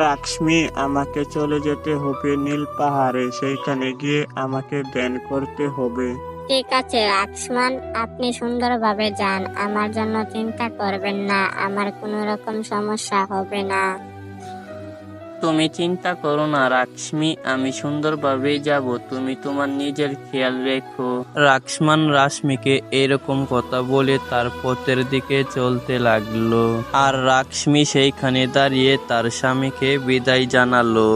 লাক্ষ্মী, আমাকে চলে যেতে হবে নীল পাহাড়ে, সেইখানে গিয়ে আমাকে ধ্যান করতে হবে। ঠিক আছে লক্ষ্মণ, আপনি সুন্দরভাবে যান, আমার জন্য চিন্তা করবেন না, আমার কোনো রকম সমস্যা হবে না। তুমি চিন্তা করো না রাক্ষ্মী, আমি সুন্দরভাবেই যাব, তুমি তোমার নিজের খেয়াল রেখো। রাক্ষ্মণ রাশ্মিকে এরকম কথা বলে তার পথের দিকে চলতে লাগলো, আর রাক্ষ্মী সেইখানে দাঁড়িয়ে তার স্বামীকে বিদায় জানালো।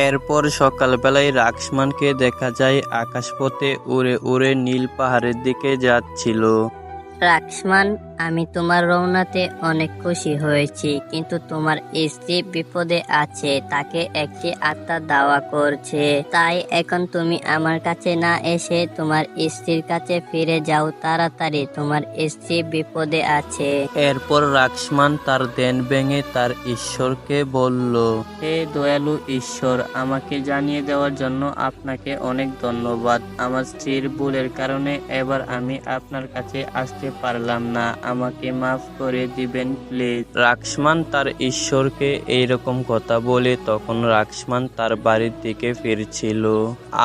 এরপর সকালবেলায় রাক্ষ্মণকে দেখা যায় আকাশপথে উড়ে উড়ে নীল পাহাড়ের দিকে যাচ্ছিল। লক্ষ্মণ, আমি তোমার রওনাতে অনেক খুশি হয়েছি, কিন্তু তোমার স্ত্রী বিপদে আছে, তাকে একটি আত্মা দাওয়া করছে। তাই এখন তুমি আমার কাছে না এসে তোমার স্ত্রীর কাছে ফিরে যাও তাড়াতাড়ি, তোমার স্ত্রী বিপদে আছে। এরপর রাক্ষ্মণ তার ধ্যান ভেঙে তার ঈশ্বরকে বলল, হে দয়ালু ঈশ্বর, আমাকে জানিয়ে দেওয়ার জন্য আপনাকে অনেক ধন্যবাদ। আমার স্ত্রীর ভুলের কারণে এবার আমি আপনার কাছে আসতে পারলাম না, আমাকে মাফ করে দিবেন প্লিজ। রাক্ষ্মণ তার ঈশ্বরকে এইরকম কথা বলে তখন রাক্ষ্মণ তার বাড়ির দিকে ফিরছিল,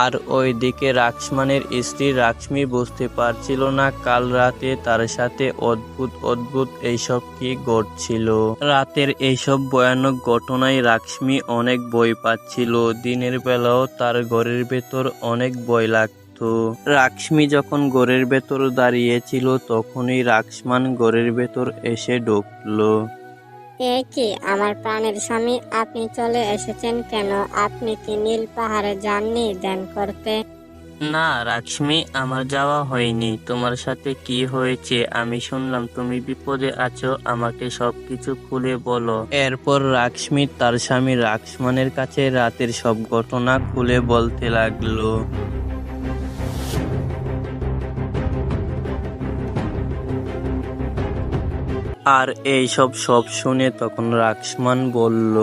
আর ওইদিকে রাক্ষ্মণের স্ত্রী রাক্ষ্মী বুঝতে পারছিল না কাল রাতে তার সাথে অদ্ভুত অদ্ভুত এইসব কি ঘটছিল। রাতের এইসব ভয়ানক ঘটনায় রাক্ষ্মী অনেক ভয় পাচ্ছিল, দিনের বেলাও তার ঘরের ভেতর অনেক ভয় লাগতো। রাক্ষ্মী যখন ঘরের ভেতর দাঁড়িয়েছিল তখনই রাক্ষ্মণ ঘরের ভেতর এসে ঢুকলো। এ কি আমার প্রাণের স্বামী, আপনি চলে এসেছেন কেন? আপনি কি নীল পাহাড়ে যাননি ধ্যান করতে? না রাক্ষ্মী, আমার যাওয়া হয়নি। তোমার সাথে কি হয়েছে? আমি শুনলাম তুমি বিপদে আছো, আমাকে সবকিছু খুলে বলো। এরপর রাক্ষ্মী তার স্বামী রাক্ষ্মণের কাছে রাতের সব ঘটনা খুলে বলতে লাগলো। আর এই সব শুনে তখন রাক্ষ্মণ বলল,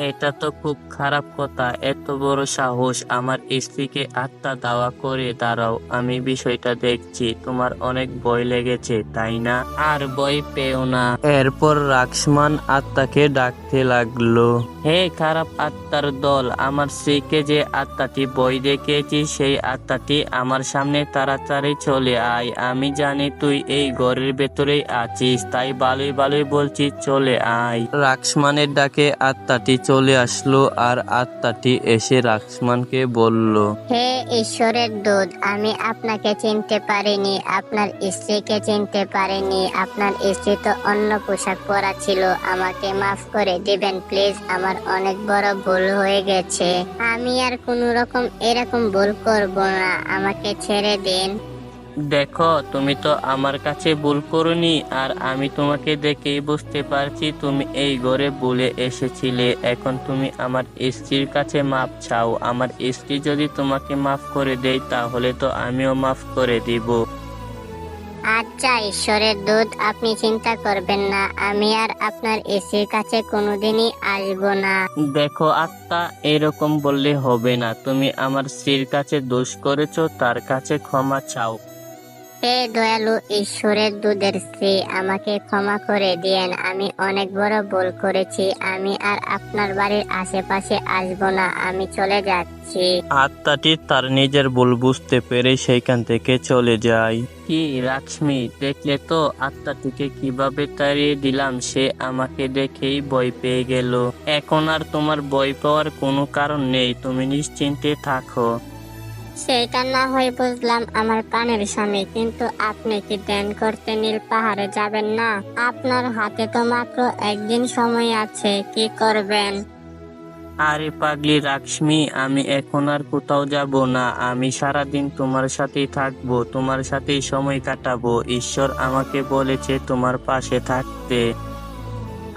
এটা তো খুব খারাপ কথা, এত বড় সাহস, আমার স্ত্রীকে আত্মা দাওয়া করে দাঁড়াও, আমি বিষয়টা দেখছি, তোমার অনেক ভয় লেগেছে তাই না? আর ভয় পেও না। এরপর রাক্ষ্মণ আত্মাকে ডাকতে লাগলো, হে খারাপ আত্মার দল, আমার স্ত্রীকে যে আত্মাটি ভয় দেখিয়েছি সেই আত্মাটি আমার সামনে তাড়াতাড়ি চলে আয়। আমি জানি তুই এই ঘরের ভেতরেই আছিস, তাই ভালোই ভালোই বলছি চলে আয়। রাক্ষ্মণের ডাকে আত্মাটি চলে আসলো, আর আত্মাটি এসে রাক্ষ্মণকে বলল, হে ঈশ্বরের দূত, আমি আপনাকে চিনতে পারিনি, আপনার স্ত্রীকে চিনতে পারিনি, আপনার স্ত্রী তো অন্য পোশাক পরা ছিল, আমাকে মাফ করে দিবেন প্লিজ, আমার অনেক বড় ভুল হয়ে গেছে, আমি আর কোনো রকম এরকম ভুল করব না, আমাকে ছেড়ে দিন। দেখো তুমি তো আমার কাছে ভুল করনি, আর আমি তোমাকে দেখেই বুঝতে পারছি তুমি এই ঘরে ভুলে এসেছিলে। এখন তুমি আমার স্ত্রীর কাছে মাপ চাও, আমার স্ত্রী যদি তোমাকে মাফ করে দেয় তাহলে তো আমিও মাফ করে দিব। আচ্ছা ঈশ্বরের দূত, আপনি চিন্তা করবেন না, আমি আর আপনার স্ত্রীর কাছে কোনোদিনই আসবো না। দেখো আত্মা, এরকম বললে হবে না, তুমি আমার স্ত্রীর কাছে দোষ করেছো, তার কাছে ক্ষমা চাও। হে দয়ালু ঈশ্বরের দুধের স্ত্রী, আমাকে ক্ষমা করে দিয়েন, আমি অনেক বড় ভুল করেছি, আমি আর আপনার বাড়ির আশেপাশে আসবো না, আমি চলে যাচ্ছি। আত্মাটি তার নিজের ভুল বুঝতে পেরে সেইখান থেকে চলে যায়। কি রাক্ষ্মী, দেখলে তো আত্মাটিকে কিভাবে তাড়িয়ে দিলাম, সে আমাকে দেখেই ভয় পেয়ে গেল। এখন আর তোমার ভয় পাওয়ার কোনো কারণ নেই, তুমি নিশ্চিন্তে থাকো। সেটা না হয় বুঝলাম আমার প্রাণের স্বামী, কিন্তু আপনি কি ধ্যান করতে নীল পাহাড়ে যাবেন না? আপনার হাতে তো মাত্র একদিন সময় আছে, কি করবেন? আরে পাগলি রাক্সমি, আমি এখন আর কোথাও যাব না। আমি সারাদিন তোমার সাথেই থাকবো, তোমার সাথেই সময় কাটাবো। ঈশ্বর আমাকে বলেছে তোমার পাশে থাকতে।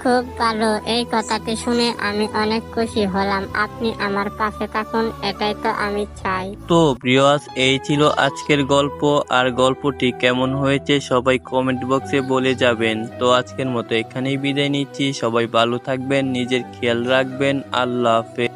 খুব ভালো, এই কথাটি শুনে আমি অনেক খুশি হলাম। আপনি আমার পাশে থাকুন, এটাই তো আমি চাই। তো ভিউয়ার্স, এই ছিল আজকের গল্প। আর গল্পটি কেমন হয়েছে সবাই কমেন্ট বক্সে বলে যাবেন। তো আজকের মতো এখানেই বিদায় নিচ্ছি। সবাই ভালো থাকবেন, নিজের খেয়াল রাখবেন। আল্লাহ হাফেজ।